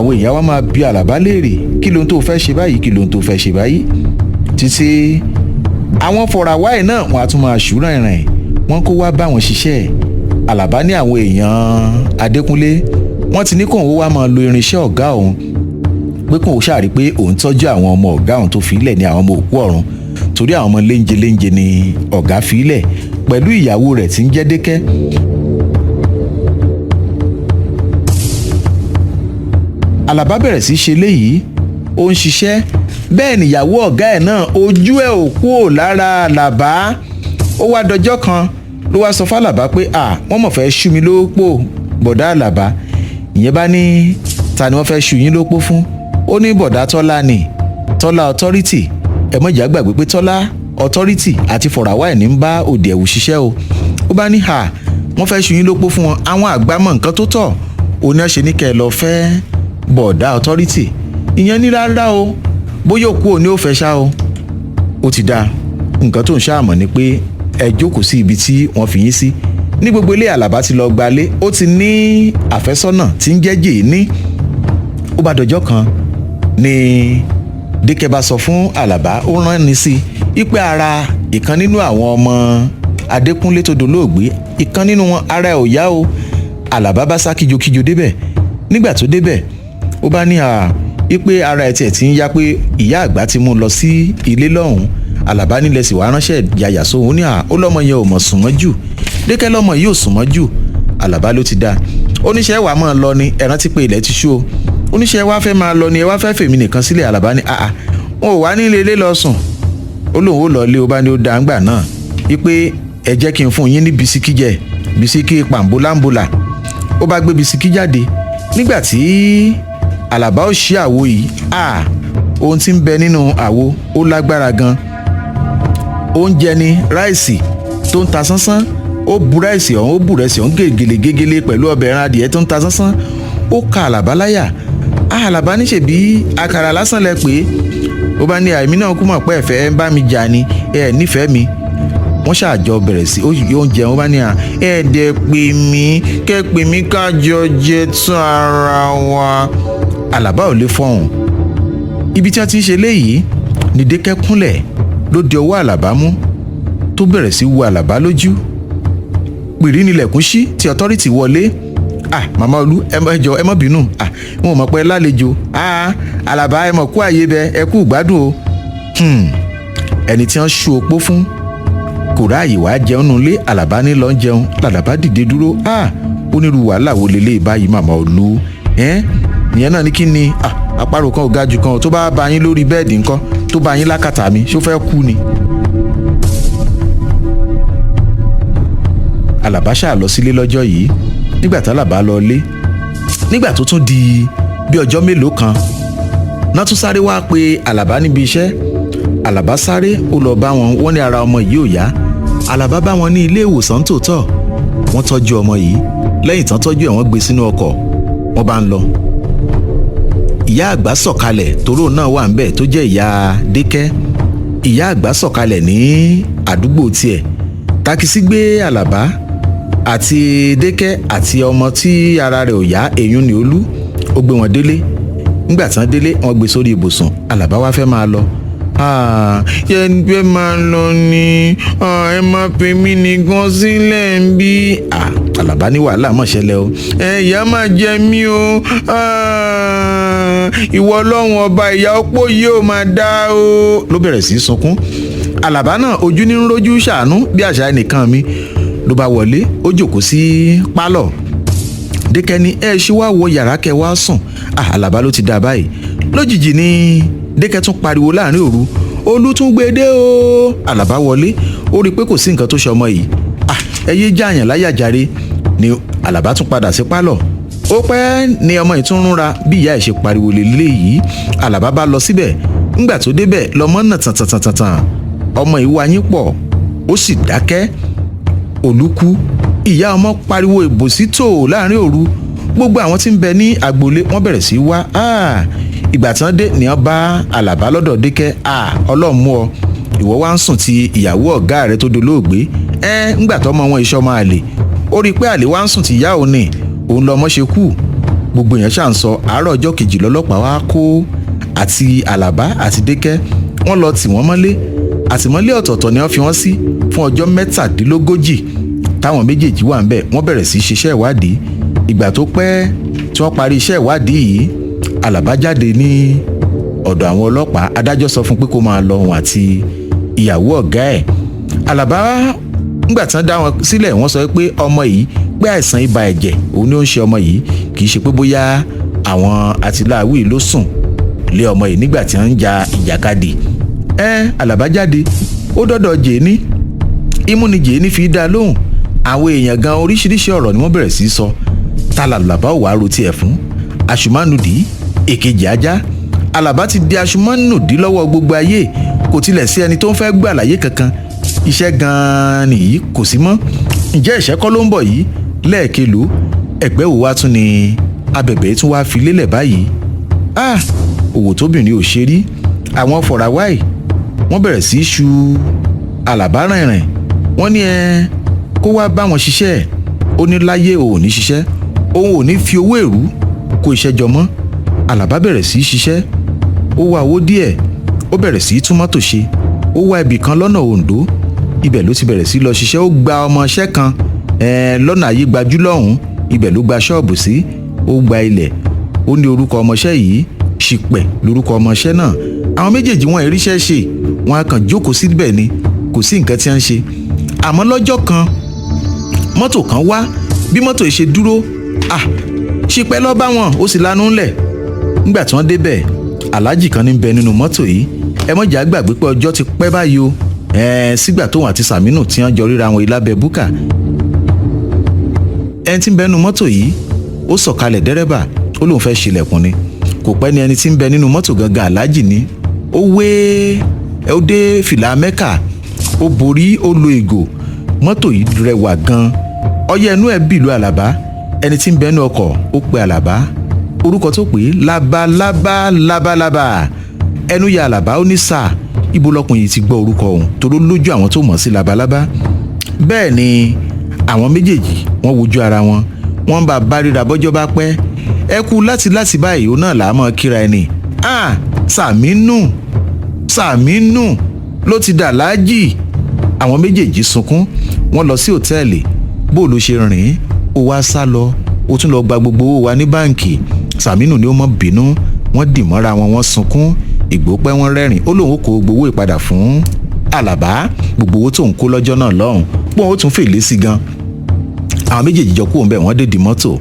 àwọn èèyàn wa máa bi Àlàbá léèrè kí ló ń tó fẹ́ ṣe báyìí, kí ló ń tó fẹ́ ṣe báyìí, títí àwọn fọ̀ràwáì náà wọ́n á tún máa ṣúràn ìrìn wọ́n kó wá bá wọn ṣiṣẹ́. Àlàbá ní àwọn èèyàn Adékúnlé wọ́n ti ní kóun ó wá máa lo irinṣẹ́ ọ̀gá òun pé kóun ṣàrí pé òun tọ́jú àwọn ọmọ ọ̀gá òun tó fi ilẹ̀ ní àwọn ọmọ òkú ọ̀run torí àwọn ọmọ léńjeléńje ni ọ̀gá fi ilẹ̀ pẹ̀lú ìyàwó rẹ̀ tí ń jẹ́ Dékẹ́. Àlàbá bẹ̀rẹ̀ sí ṣe léyìí ó ń ṣiṣẹ́ bẹ́ẹ̀ níyàwó ọ̀gá ẹ̀ náà ojú ẹ̀ ò kúrò lára Àlàbá. Ó wá dọjọ́ kan ló wá sọ f'Àlàbá pé wọ́n mọ̀ fẹ́ ṣú mi lópò bọ̀dá Àlàbá. Ìyẹn bá ní ta ni wọ́n fẹ́ ṣú yín lópò fún? Ó ní bọ̀dá Tọ́lá ni, Tọ́lá authority. Ẹ mọ̀ ìjà gbàgbé pé Tọ́lá authority àti fọ̀ràwáì ní ń bá òde ẹ̀wù ṣiṣẹ́ o. Ó bá ní wọ́n fẹ́ ṣú yín lópò fún wọn, àwọn àgbà mọ̀ nǹkan tó tọ́ òní ọ̀ṣẹ́ ní kẹ́ ẹ lọ fẹ́ bọ̀dá authority. Ìyẹn ní rárá o bóyá òkú òní ò fẹ́ ṣá o. Ó ti dáa nǹkan tó ń ṣàmọ̀ ni pé ẹ jókòó sí ibi tí wọ́n fi yín sí. Ní gbogbo ilé Àlàbá ti lọ gbalé ó ti ní àfẹ́sọ́nà tí ń jẹ́ Jèéní. Ó bá dọjọ́ kan ni Dékẹ́ bá sọ fún Àlàbá ó rán ni sí ipe ara ìkan nínú àwọn ọmọ Adékúnlé tó dolóògbé ìkan nínú wọn ara ẹ̀ ò yá o. Àlàbá bá sá kíjokíjo débẹ̀. Nígbà tó débẹ̀ ó bá ní ipe ara ẹ̀ tiẹ̀ ti ń yá pé ìyá àgbà ti mú un lọ sí ilé lọ́hùn-ún. Àlàbá nílẹ̀ sì wá ránṣẹ́ yàyà sóhun ní ó lọ́mọ yẹn ò mọ̀ sùn mọ́ jù. Dékẹ́ lọ́mọ yìí ò sùn mọ́ jù. Àlàbá ló ti dáa. Oníṣẹ́ wa máa lọ ni ẹ rántí pé ilẹ̀ ti ṣú o. Oníṣẹ́ wa fẹ́ máa lọ ni ẹ wá fẹ́ fèmí nìkan sílẹ̀. Àlàbá ní wọn ò wá nílé ilé lọ sùn. Ó lóun ó lọ ilé ó bá ní ó dáa ńgbà náà wípé ẹ jẹ́ kí n fún yín ní bisikí jẹ bisikí pàmbólámbólà. Ó bá gbé bisikí jáde. Nígbà tí Àlàbá ó ṣí àwo yìí ohun tí ń bẹ nínú àwo ó lágbára gan. Oúnjẹ ni ráìsì tó ń ta sánsán. Ó bu ráìsì ọ̀hún ó bu rẹsì ọ̀hún gègèlè pẹ̀lú ọbẹ̀ ẹran adìẹ tó ń ta sánsán. Ó ka Àlàbá láyà. Àlàbá ní ṣèbí àkàrà lásán lẹ pé ó bá ní àìmí náà kú mọ̀ pé ẹ̀fẹ́ ń bá mi jà ni ẹ nífẹ̀ẹ́ mi. Wọ́n ṣàjọ bẹ̀rẹ̀ sí oúnjẹ wọn bá ní ẹ̀ẹ́dẹ̀ pè mí kẹ́ pè mí kájọ jẹ tán ara wa. Àlàbá ò lè fọhùn. Ibi tí wọ́n ti ń ṣe léyìí ni Dékẹ́ kúnlẹ̀ ló di ọwọ́ Àlàbá mú tó bẹ̀rẹ̀ sí wo Àlàbá lójú. Pìrí nílẹ̀kùn ṣí tí authority wọlé. Màmá Olú ẹ má bínú wọn ò mọ̀ pé lálejò. Àlàbá ẹ mọ̀ kú àyè bẹ ẹ kú gbádùn o. Ẹni tí wọ́n ṣú opó fún kò ráàyè wá jẹun nulẹ̀. Àlàbá ní lọ jẹun. Àlàbá dìde dúró. Onírú wàhálà wo lélẹ̀ báyìí Màmá Olú. Ìyẹn náà ní kí ni àparò kan ò ga jù kan tó bá bá yín lórí bẹ́ẹ̀dì ńkọ́ tó bá yín lákàtà mi ṣó fẹ́ kú ni. Àlàbá ṣáà lọ sílé lọ́jọ́ yìí. Nígbà tí Àlàbá lọ lé nígbà tó tún di bí ọjọ́ mélòó kan náà tún sáré wá pé Àlàbá níbi iṣẹ́. Àlàbá sáré ó lọ bá wọn wọ́n ní ara ọmọ yìí ò yá. Àlàbá bá wọn ní ilé ìwòsàn tòótọ́. Wọ́n tọ́jú ọmọ yìí lẹ́yìn tán tọ́jú ẹ̀ wọ́n gbé sínú ọkọ̀ wọ́n bá ń lọ. Ìyá àgbà sọ̀kalẹ̀ toró náà wà ńbẹ̀ tó jẹ́ ìyá Dékẹ́. Ìyá àgbà sọ̀kalẹ̀ ní àdúgbò tiẹ̀. Takisí gbé Àlàbá àti Dékẹ́ àti ọmọ tí ara rẹ̀ ò yá èyún ní Olú ó gbé wọn délé. Nígbà tí wọ́n délé wọ́n gbé sórí ibùsùn. Àlàbá wá fẹ́ máa lọ. Yẹn fẹ́ máa lọ ni ẹ má pè mí nìkan sílẹ̀ ń bí. Àlàbá ní wàhálà mọ̀ ṣẹlẹ̀ o. Ìyá máa jẹ mí o. Ìwọ Ọlọ́run ọba ìyá opó yìí ò máa dá o. Ló bẹ̀rẹ̀ sí sunkún. Àlàbá náà ojú ní ń rójú ṣàánú bí àṣà ẹnìkan mi ló bá wọlé ó jókòó sí pálọ̀. Dékẹ́ ní ṣé wá wọ yàrá kẹ́ wá sùn. Àlàbá ló ti dá báyìí. Lójijì ni Dékẹ́ tún pariwo láàrin òru Olú tún gbé dé o. Àlàbá wọlé ó rí i pé kò sí nǹkan tó ṣe ọmọ yìí. Ẹ yé jàyàn láyà jàre ni Àlàbá tún padà sí pálọ̀. Ó pẹ́ ni ọmọ yìí tún rúnra bí ìyá ẹ̀ ṣe pariwo lélẹ̀ yìí. Àlàbá bá lọ síbẹ̀. Ńgbà tó débẹ̀ lọmọ náà tàn. Ọmọ yìí wá yín pọ̀ ó sì dákẹ́. Olú kú. Ìyá ọmọ pariwo ìbòsí tò láàrin òru. Gbogbo àwọn tí ń bẹ ní agboolé wọ́n bẹ̀rẹ̀ sí wá. Ìgbà tí wọ́n dé ni wọ́n bá Àlàbá lọ́dọ̀ Dékẹ́. Ọlọ́run mú ọ ìwọ wá ń sùn ti ìyàwó ọ̀gá rẹ tó dolóògbé. Ńgbà tó ọmọ wọn iṣọ́ máa lè ó rí i pé àlè wá ń sùn ti ìyá òun ni òun lọmọ ṣe kú. gbogbo èèyàn ṣà ń sọ àárọ̀ ọjọ́ kejì lọ́lọ́pàá wá kó àti Àlàbá àti Dékẹ́ wọ́n lọ tì wọ́n mọ́lé àtìmọ́lé ọ̀tọ̀ọ̀tọ̀ ni wọ́n fi wọ́n sí fún ọjọ́ 37 táwọn méjèèjì wà ń bẹ̀. Wọ́n bẹ̀rẹ̀ sí ṣiṣẹ́ ìwádìí. Ìgbà tó pẹ́ tí wọ́n parí iṣẹ́ ìwádìí yìí, Àlàbá jáde ní ọ̀dọ̀ àwọn ọlọ́pàá. Adájọ́ sọ fún pé kó máa lọ òun àti ìyàwó ọ̀gá ẹ̀. Àlàbá ńgbà tí wọ́n dá wọn sílẹ̀ wọ́n sọ pé ọmọ yìí pé àìsàn ibà ẹ̀jẹ̀ òun ni ó ń ṣe ọmọ yìí, kì í ṣe pé bóyá àwọn àtìláàwí ló sùn lé ọmọ yìí nígbà tí wọ́n ń ja ìjàkadì. Àlàbá jáde ó dọ́dọ̀ Jèéní. Imú ni Jèéní fi dá lóhùn. Àwọn èèyàn gan oríṣiríṣi ọ̀rọ̀ ni wọ́n bẹ̀rẹ̀ sí sọ. Ta l'Àlàbá ò wá ro tiẹ̀ fún? Àṣùmánùdí èkejì ajá. Àlàbá ti di àṣùmánùdí lọ́wọ́ gbogbo ayé. Kò tilẹ̀ sí ẹni tó ń fẹ́ gbà láyé kankan. Iṣẹ́ gan-an nìyí kò sí mọ́. Ǹjẹ́ ìṣẹ́ kọ́ ló ń bọ̀ yìí? Lẹ́ẹ̀kelò ẹgbẹ́ wo wá tún ni abẹ̀bẹ̀ tún wá fi lélẹ̀ báyìí? Òwò tóbìnrin ò ṣe rí. Àwọn fọ̀ràwáì wọ́n bẹ̀rẹ̀ sí í ṣu Àlàbá rìnrìn. Wọ́n ní kó wá bá wọn ṣiṣẹ́. Ó ní láyé òun ò ní ṣiṣẹ́, òun ò ní fi owó èrú kó iṣẹ́ jọ mọ́. Àlàbá bẹ̀rẹ̀ sí í ṣiṣẹ́. Ó wá owó díẹ̀. Ó bẹ̀rẹ̀ sí í tún mọ́tò ṣe. Ó wá ibì kan lọ́nà Oǹdó. Ibẹ̀ ló ti bẹ̀rẹ̀ sí lọ ṣiṣẹ́. Ó gba ọmọọṣẹ́ kan lọ́nà ayé gbajú lọ́hùn. Ibẹ̀ ló gba ṣọ́ọ̀bù sí. Ó gba ilẹ̀. Ó ní orúkọ ọmọọṣẹ́ yìí Ṣìpẹ̀ lórúkọ ọmọọṣẹ́ náà. Àwọn méjèèjì wọn ìríṣẹ́ ṣe. Wọn kàn jókòó síbẹ̀ ni, kò sí nǹkan tí wọ́n ń ṣe. Àmọ́ lọ́jọ́ kan mọ́tò kan wá. Bí mọ́tò yìí ṣe dúró, Ṣìpẹ̀ lọ bá wọn, ó sì lanú ńlẹ̀. Nígbà tí wọ́n débẹ̀, aláàjì kan ní bẹ nínú mọ́tò yìí. Ẹ mọ̀jà gbàgbé pé ọjọ́ ti pẹ́ báyìí o. Sígbà tóun àti Sàmínù tí wọ́n jọ ríra wọn ìlábẹ́ búkà. Ẹni tí ń bẹ nínú mọ́tò yìí ó sọ̀kalẹ̀ dẹ́rẹ́bà, ó lóun fẹ́ ṣílẹ̀kùn ni. Kò pẹ́ ni ẹni tí ń bẹ nínú mọ́tò gangan aláàjì ni. Ó dé fìlà Mẹ́kà, ó borí, ó lo ìgò. Mọ́tò yìí rẹwà gan. Ọyẹ́ inú ẹ̀ bìlú Àlàbá. Ẹni tí ń bẹ nínú ọkọ̀ ó pe Àlàbá. Orúkọ tó pè é Labalábá. Ẹnu ya Àlàbá ó ní sáà. Ibo lọkùnrin yìí ti gbọ́ orúkọ òun toró lójú àwọn tó mọ̀ sí Labalábá. Bẹ́ẹ̀ ni àwọn méjèèjì wọ́n wojú ara wọn. Wọ́n bá ríra bọ́jọ́ bá pẹ́. Ẹ kú láti báyìí ó náà là á mọ̀ kíra ẹni. Sàmínù ló ti dà láàjì. Àwọn méjèèjì sunkún. Wọ́n lọ sí hòtẹ́ẹ̀lì. Bó ló ṣe rìn? Ó wá sá lọ. Ó tún lọ gba gbogbo owó wa ní báǹkì. Sàmínù ni ó mọ̀ bínú. Wọ́n dì mọ́ra wọn, wọ́n sunkún. Ìgbópẹ́ wọn rẹ́rìn. Ó lóun ó kó gbowó ìpadà fún Àlàbá. Gbogbo owó tó ń kó lọ́jọ́ náà lọ́hùn. Pọ́n ó tún fèlé sí gan. Àwọn méjèèjì jọ kúrò ńbẹ̀, wọ́n dé di mọ́tò.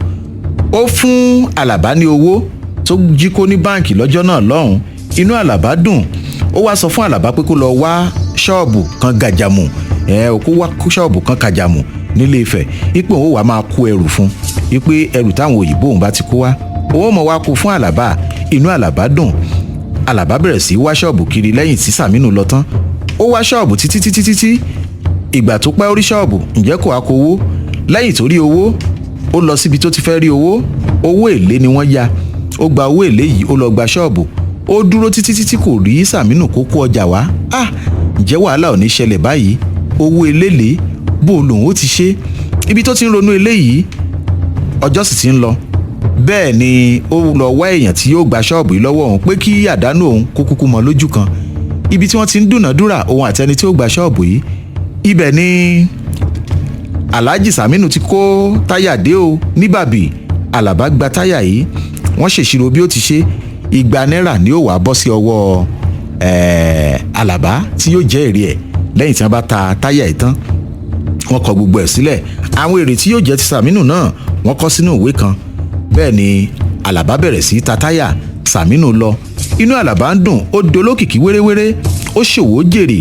Ó fún Àlàbá ní owó tó jí kó ní báǹkì lọ́jọ́ náà lọ́hùn. Inú Àlàbá dùn. Ó wá sọ fún Àlàbá pé kó lọ wá ṣọ́ọ̀bù kan gàjàmù. Kó wá ṣọ́ọ̀bù kan kàjàmù nílé Ifẹ̀. Ipò òun wà máa kó ẹrù fún. Wípé ẹrù táwọn òyìnbó òun bá ti kó wá, owó mọ̀ wá kó fún Àlàbá. Inú Àlàbá dùn. Àlàbá bẹ̀rẹ̀ sí wá ṣọ́ọ̀bù kiri lẹ́yìn tí Sàmínù lọ tán. Ó wá ṣọ́ọ̀bù títí. Ìgbà tó pẹ́ ó rí ṣọ́ọ̀bù, ǹjẹ́ kò á kó owó? Lẹ́yìn tó rí owó, ó lọ síbi tó ti fẹ́ rí owó. Owó èlé ni wọ́n ya. Ó gba owó èlé yìí, ó lọ gba ṣọ́ọ̀bù. Ó dúró títí kò rí Sàmínù kó kó ọjà wá. Ǹjẹ́ wàhálà ò ní ṣẹlẹ̀ báyìí? Owó eléèlé bó lòun ó ti ṣe? Ibi tó ti ń ronú eléyìí, ọjọ́ sì ti ń lọ. Bẹ́ẹ̀ ni ó lọ wá èèyàn tí yóò gba ṣọ́ọ̀bù yìí lọ́wọ́ òun pé kí àdánù òun kó kúkú mọ́ lójú kan. Ibi tí wọ́n ti ń dúnàdúrà òun àti ẹni tí ó gba ṣọ́ọ̀bù yìí, ibẹ̀ ni Aláàjì Sàmínù ti kó táyà dé o ní bàbí. Àlàbá gba táyà yìí, wọ́n ṣèṣirò bí ó ti ṣe. 200 náírà ni ó wàá bọ́ sí ọwọ́ Àlàbá tí yóò jẹ́ èrè ẹ̀ lẹ́yìn tí wọ́n bá ta táyà yìí tán. Wọ́n kọ gbogbo ẹ̀ sílẹ̀. Àwọn èrè tí yóò jẹ́ ti Sàmínù náà wọ́n kọ sínú ìwé kan. Bẹ́ẹ̀ ni Àlàbá bẹ̀rẹ̀ sí ta táyà. Sàmínù lọ. Inú Àlàbá ń dùn. Ó dolókìkí wéréwéré. Ó ṣòwò jèrè.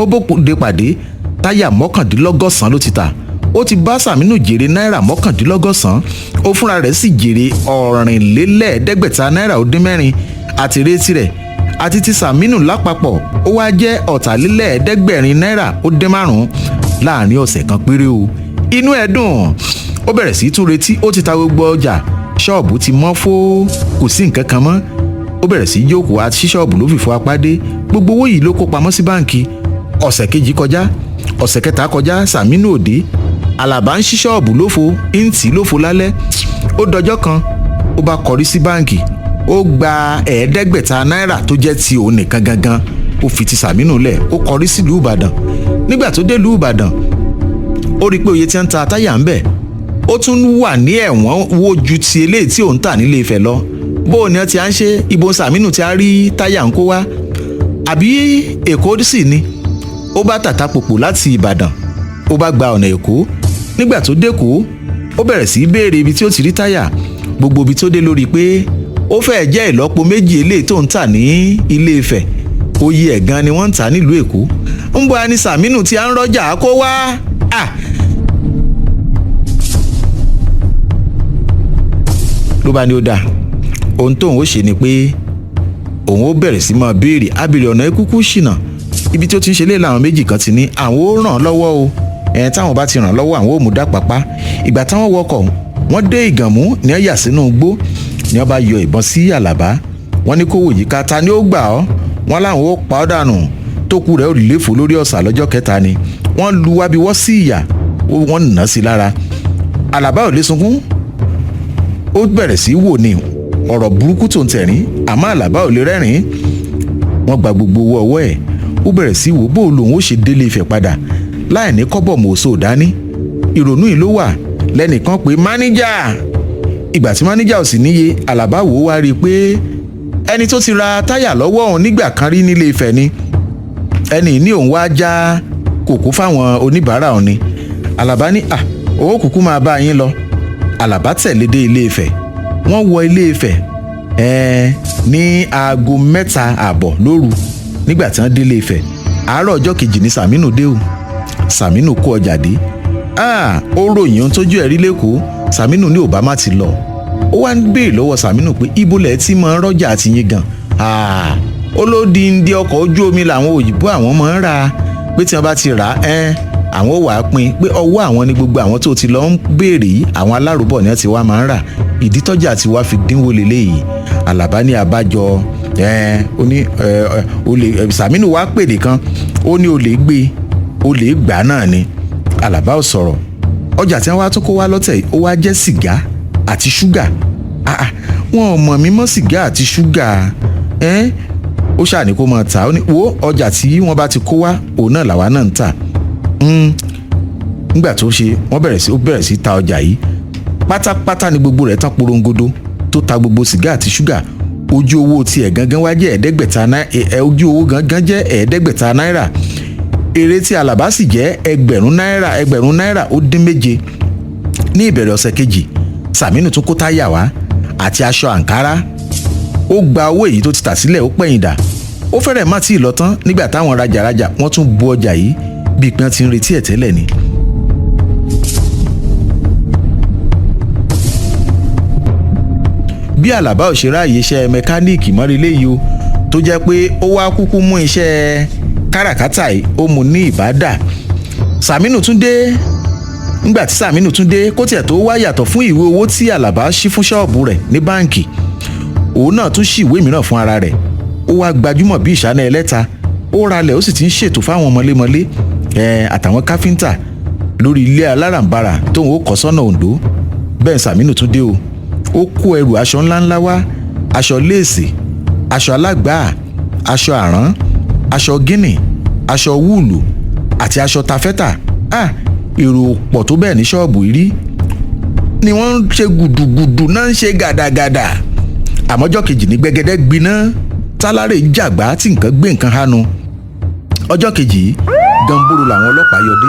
Ó bóde pàdé. Táyà 111 ló ti tà. Ó ti bá Sàmínù jèrè náírà 111. Ó fúnra rẹ̀ sì jèrè 4,500 náírà ó dín 4 àti retí rẹ̀ àti ti Sàmínù lápapọ̀ ó wá jẹ́ 4,500 náírà ó dín 5 láàrin ọ̀sẹ̀ kan péré o. Inú ẹ̀ dùn. Ó bẹ̀rẹ̀ sí tún retí. Ó ti ta gbogbo ọjà. Ṣọ́ọ̀bù ti mọ́ fó. Kò sí nǹkan kan mọ́. Ó bẹ̀rẹ̀ sí jókòó àti ṣíṣọ́ọ̀bù ló fìfọ́ apá dé. Gbogbo owó yìí ló kó pamọ́ sí báǹkì. Ọ̀sẹ̀ kejì kọjá. Ọ̀sẹ̀ kẹta kọjá. Sàmínù òde. Àlàbá ń ṣí ṣọ́ọ̀bù lófo. Ń tì lófo lálẹ́. Ó dọjọ́ kan. ó bá kọrí sí báǹkì ó gba 500 náírà tó jẹ́ ti òun nìkan gangan ó fi ti Sàmínù lẹ̀ ó kọrí sílùú Ìbàdàn. Nígbà tó dé ìlú Ìbàdàn ó rí i pé oye tí ń ta táyà ń bẹ̀ ó tún wà ní ẹ̀wọ̀n wo ju ti eléyìí tí òun tà nílé Ifẹ̀ lọ. bó o ní ọ ti à ń ṣe ibo Sàmínù ti á rí táyà ń kó wá àbí Èkó sì ni. ó bá tàtà pòpò láti Ìbàdàn ó bá gba ọ̀nà Èkó. Nígbà tó dẹ́kọ̀ọ́ ó bẹ̀rẹ̀ sí í béèrè ibi tí ó ti rí táyà gbogbo ibi tó dé lórí pé ó fẹ́ẹ̀ jẹ́ ìlọ́po méjì eléyìí tó ń tà ní Ilé Ifẹ̀ oye ẹ̀ gan ni wọ́n ń tà nílùú Èkó. ń bọ̀ ẹni Sàmínù tí a ń rọ́jà kó wá. ló bá ní ó dáa ohun tóun ó ṣe ni pé òun ó bẹ̀rẹ̀ sí máa béèrè abèrè ọ̀nà ikúkú ṣìnà ibi tí ó ti ń ṣe lé làwọn méjì kan ti ní àwọn ó ràn lọ́wọ́ o táwọn bá ti ràn lọ́wọ́ àwọn ò mú dá pápá. Ìgbà táwọn wọkọ̀ wọ́n dé Ìgànmú ní ọ̀yà sínú igbó ni wọ́n bá yọ ìbọn sí Àlàbá wọ́n ní kó wò yíká ta ni ó gbà ọ́ wọ́n láwọn ó pa ọ́ dànù tó kú rẹ̀ ó léfò lórí ọ̀sà lọ́jọ́ kẹta ni wọ́n lu wábiwọ́ sí ìyà wọ́n nà sí lára. Àlàbá ò lè sunkún ó bẹ̀rẹ̀ sí wò ní ọ̀rọ̀ burúkú tó ń tẹ̀rín àmọ́ Àlàbá ò lè rẹ́rìn. wọ́n gba gbogbo owó ọwọ́ ẹ̀ ó bẹ̀rẹ̀ sí wò bó lòun ó ṣe délé Ifẹ̀ padà láì ní kọ́bọ̀ mòóso dání. ìrònú yìí ló wà lẹ́nìkan pé máníjà. ìgbà tí máníjà ò sì níye Àlàbá wò ó wá rí i pé ẹni tó ti ra táyà lọ́wọ́ òun nígbà kan rí nílé Ifẹ̀ ni ẹni ní òun wá já kòkó fáwọn oníbàárà òun ni. Àlàbá ní owó kúkú máa bá yín lọ. Àlàbá tẹ̀lé dé Ilé Ifẹ̀ wọ́n wọ Ilé Ifẹ̀ ní aago 3:30 lóru. Nígbà tí wọ́n dé Ilé Ifẹ̀ àárọ̀ ọjọ́ kejì ní Sàmínù dé o. Sàmínù kó ọjà dé ó ròyìn ohun tójú ẹ̀ rí lẹ́kọ̀ọ́. Sàmínù ní Obama ti lọ ó wá ń béèrè lọ́wọ́ Sàmínù pé ibo lẹ̀ tí máa ń rọ́jà àti yín gan. ó ló di ndí ọkọ̀ ojú omi làwọn òyìnbó àwọn máa ń rà pé tí wọ́n bá ti rà àwọn ò wá pín pé ọwọ́ àwọn ni gbogbo àwọn tó ti lọ ń béèrè yìí àwọn alárùbọ̀ ni wọ́n ti wá máa ń rà ìdí tọ́jà tí wàá fi dínwó lélẹ́yìí. Àlàbá ní abájọ ó ní Sàmínù wá pèdè kan ó ní olè gbé olè gbà náà ni. Àlàbá ò sọ̀rọ̀ ọjà tí wọ́n wá tó kó wá lọ́tẹ̀ ó wá jẹ́ sìgá àti ṣúgà. wọn ò mọ̀ mímọ́ sìgá àti ṣúgà ó ṣàní kó máa tà ó ní wo ọjà tí wọ́n bá ti kó wá òun náà làwa náà ń tà. nígbà tó ṣe wọ́n bẹ̀rẹ̀ sí ta ọjà yìí pátápátá ni gbogbo rẹ̀ tán porongodo tó ta gbogbo sìgá àti ṣúgà. ojú owó tiẹ̀ gangan wá jẹ́ 500 náírà ojú owó gangan jẹ́ 500 náírà. èrè tí Àlàbá sì jẹ́ 1000 náírà ó dín 7. ní ìbẹ̀rẹ̀ ọ̀sẹ̀ kejì Sàmínù tún kó táyà wá àti aṣọ àǹkárá. ó gba owó èyí tó ti tà sílẹ̀ ó pẹ̀yìn dà. ó fẹ́rẹ̀ má tí ì lọ tán nígbà táwọn rajàrajà wọ́n tún bu ọjà yìí bíi pé wọ́n ti ń retí ẹ̀ tẹ́lẹ̀ ni. bí Àlàbá ò ṣe ráàyè iṣẹ́ mẹkáníìkì mọ́rílé yìí o tó jẹ́ pé ó wá kúkú mú iṣẹ́ káràkátà yìí ó mú ní ìbádà. Sàmínù tún dé. nígbà tí Sàmínù tún dé kó tiẹ̀ tó wá yàtọ̀ fún ìwé owó tí Àlàbá ṣí fún ṣọ́ọ̀bù rẹ̀ ní báǹkì òun náà tún ṣí ìwé mìíràn fún ara rẹ̀. ó wá gbajúmọ̀ bí ìṣáná ẹlẹ́ta ó ralẹ̀ ó sì ti ń ṣètò fáwọn mọlémọlé àtàwọn káfíńtà lórí ilé aláràǹbarà tóun ó kọ́ sọ́nà Oǹdó. bẹ́ẹ̀ Sàmínù tún dé o ó kó ẹrù aṣọ ńláńlá wá aṣọ léèsì aṣọ alágbàá aṣọ àrán aṣọ gíní aṣọ wúùlù àti aṣọ tafẹ́tà. èrò pọ̀ tó bẹ́ẹ̀ ní ṣọ́ọ̀bù rí ni wọ́n ń ṣe gùdùgùdù náà ń ṣe gàdàgàdà. àmọ́jọ́ kejì ní gbẹgẹdẹ gbiná tálárè jàgbá tí nǹkan gbé nǹkan hánu. ọjọ́ kejì gamboro làwọn ọlọ́pàá yọ dé.